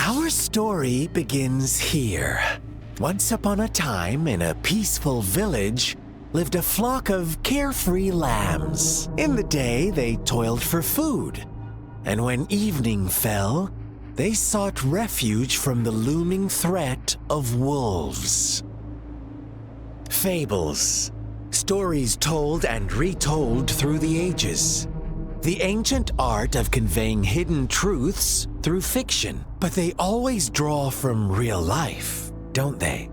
Our story begins here. Once upon a time, in a peaceful village, lived a flock of carefree lambs. In the day, they toiled for food, and when evening fell, they sought refuge from the looming threat of wolves. Fables, stories told and retold through the ages. The ancient art of conveying hidden truths through fiction, but they always draw from real life, don't they?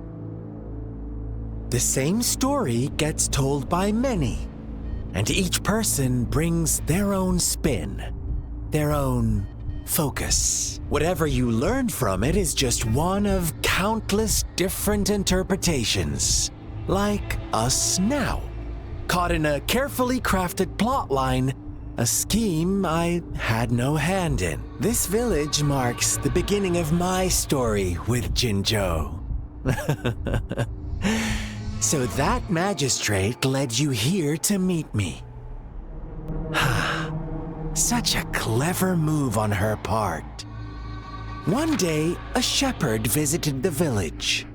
The same story gets told by many, and each person brings their own spin, their own focus. Whatever you learn from it is just one of countless different interpretations, like us now, caught in a carefully crafted plotline, a scheme I had no hand in. This village marks the beginning of my story with Jinzhou. So that magistrate led you here to meet me. Such a clever move on her part. One day, a shepherd visited the village.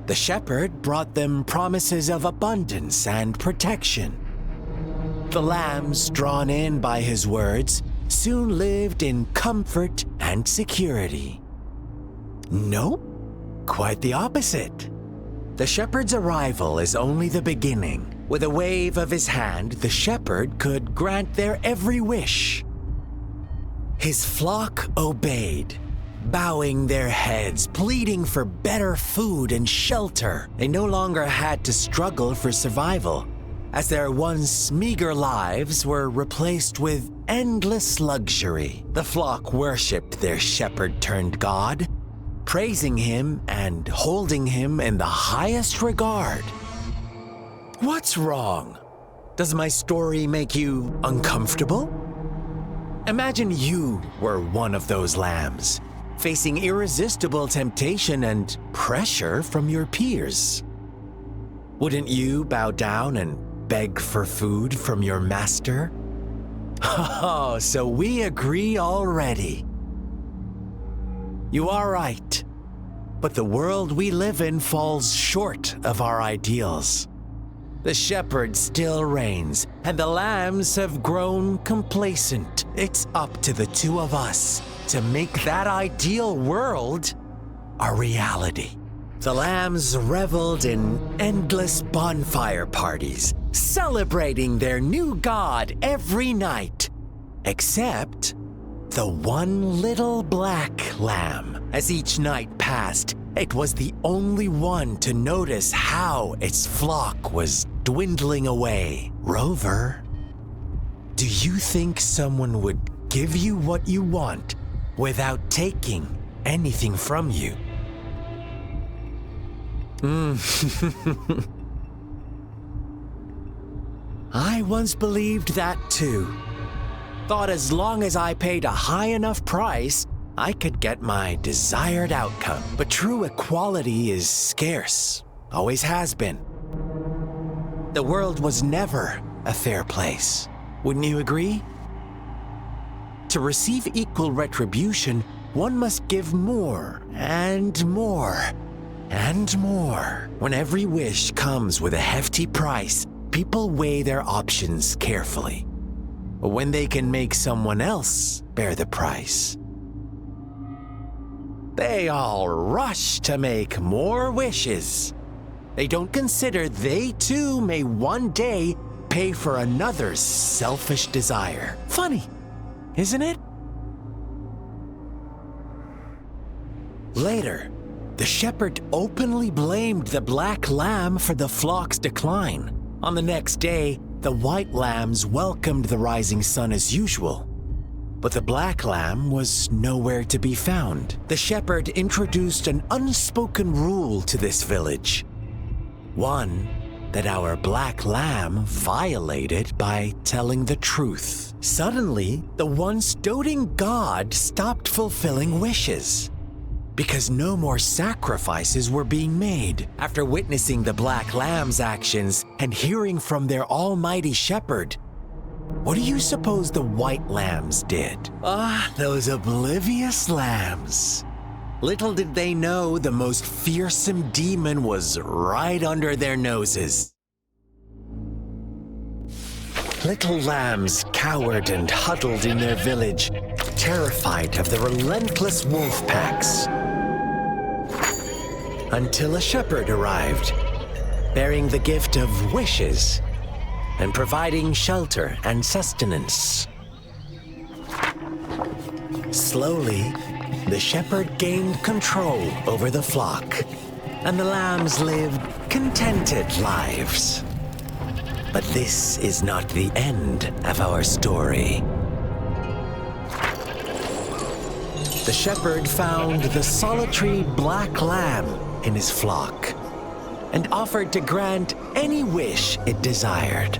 The shepherd brought them promises of abundance and protection. The lambs, drawn in by his words, soon lived in comfort and security. Nope, quite the opposite. The shepherd's arrival is only the beginning. With a wave of his hand, the shepherd could grant their every wish. His flock obeyed, bowing their heads, pleading for better food and shelter. They no longer had to struggle for survival, as their once meager lives were replaced with endless luxury. The flock worshipped their shepherd-turned-god, praising him and holding him in the highest regard. What's wrong? Does my story make you uncomfortable? Imagine you were one of those lambs, facing irresistible temptation and pressure from your peers. Wouldn't you bow down and beg for food from your master? Oh, so we agree already. You are right, but the world we live in falls short of our ideals. The shepherd still reigns, and the lambs have grown complacent. It's up to the two of us to make that ideal world a reality. The lambs reveled in endless bonfire parties, celebrating their new god every night, except the one little black lamb. As each night passed, it was the only one to notice how its flock was dwindling away. Rover, do you think someone would give you what you want without taking anything from you? I once believed that too. Thought as long as I paid a high enough price, I could get my desired outcome. But true equality is scarce, always has been. The world was never a fair place. Wouldn't you agree? To receive equal retribution, one must give more and more and more. When every wish comes with a hefty price, people weigh their options carefully. But when they can make someone else bear the price, they all rush to make more wishes. They don't consider they too may one day pay for another's selfish desire. Funny, isn't it? Later, the shepherd openly blamed the black lamb for the flock's decline. On the next day, the white lambs welcomed the rising sun as usual. But the black lamb was nowhere to be found. The shepherd introduced an unspoken rule to this village. One that our black lamb violated by telling the truth. Suddenly, the once doting god stopped fulfilling wishes, because no more sacrifices were being made. After witnessing the black lamb's actions and hearing from their almighty shepherd, What do you suppose the white lambs did? Ah, those oblivious lambs. Little did they know the most fearsome demon was right under their noses. Little lambs cowered and huddled in their village, terrified of the relentless wolf packs. Until a shepherd arrived, bearing the gift of wishes and providing shelter and sustenance. Slowly, the shepherd gained control over the flock, and the lambs lived contented lives. But this is not the end of our story. The shepherd found the solitary black lamb in his flock and offered to grant any wish it desired.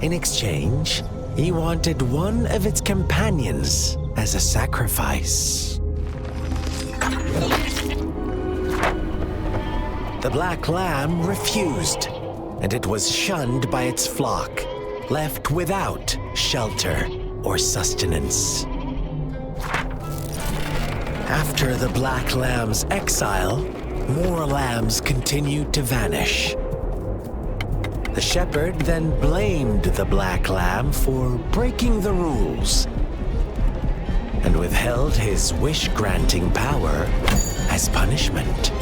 In exchange, he wanted one of its companions as a sacrifice. The black lamb refused, and it was shunned by its flock, left without shelter or sustenance. After the black lamb's exile, more lambs continued to vanish. The shepherd then blamed the black lamb for breaking the rules and withheld his wish-granting power as punishment.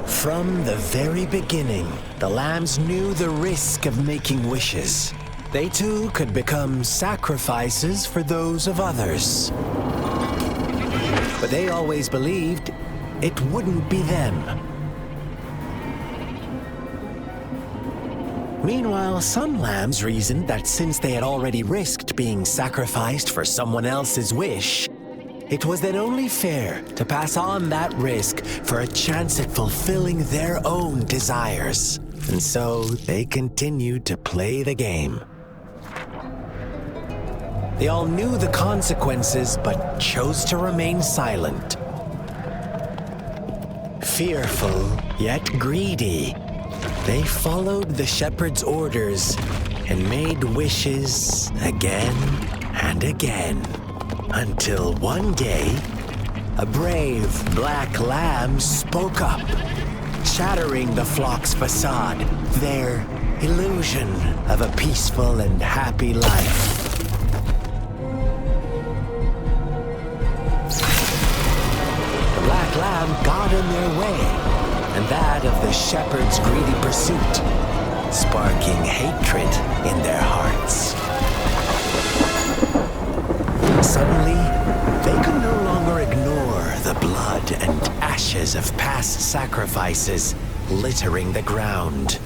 From the very beginning, the lambs knew the risk of making wishes. They too could become sacrifices for those of others. But they always believed it wouldn't be them. Meanwhile, some lambs reasoned that since they had already risked being sacrificed for someone else's wish, it was then only fair to pass on that risk for a chance at fulfilling their own desires. And so they continued to play the game. They all knew the consequences, but chose to remain silent. Fearful, yet greedy, they followed the shepherd's orders and made wishes again and again. Until one day, a brave black lamb spoke up, shattering the flock's facade, their illusion of a peaceful and happy life. The black lamb got in their way, and that of the shepherd's greedy pursuit, sparking hatred in their hearts. Suddenly, they could no longer ignore the blood and ashes of past sacrifices littering the ground.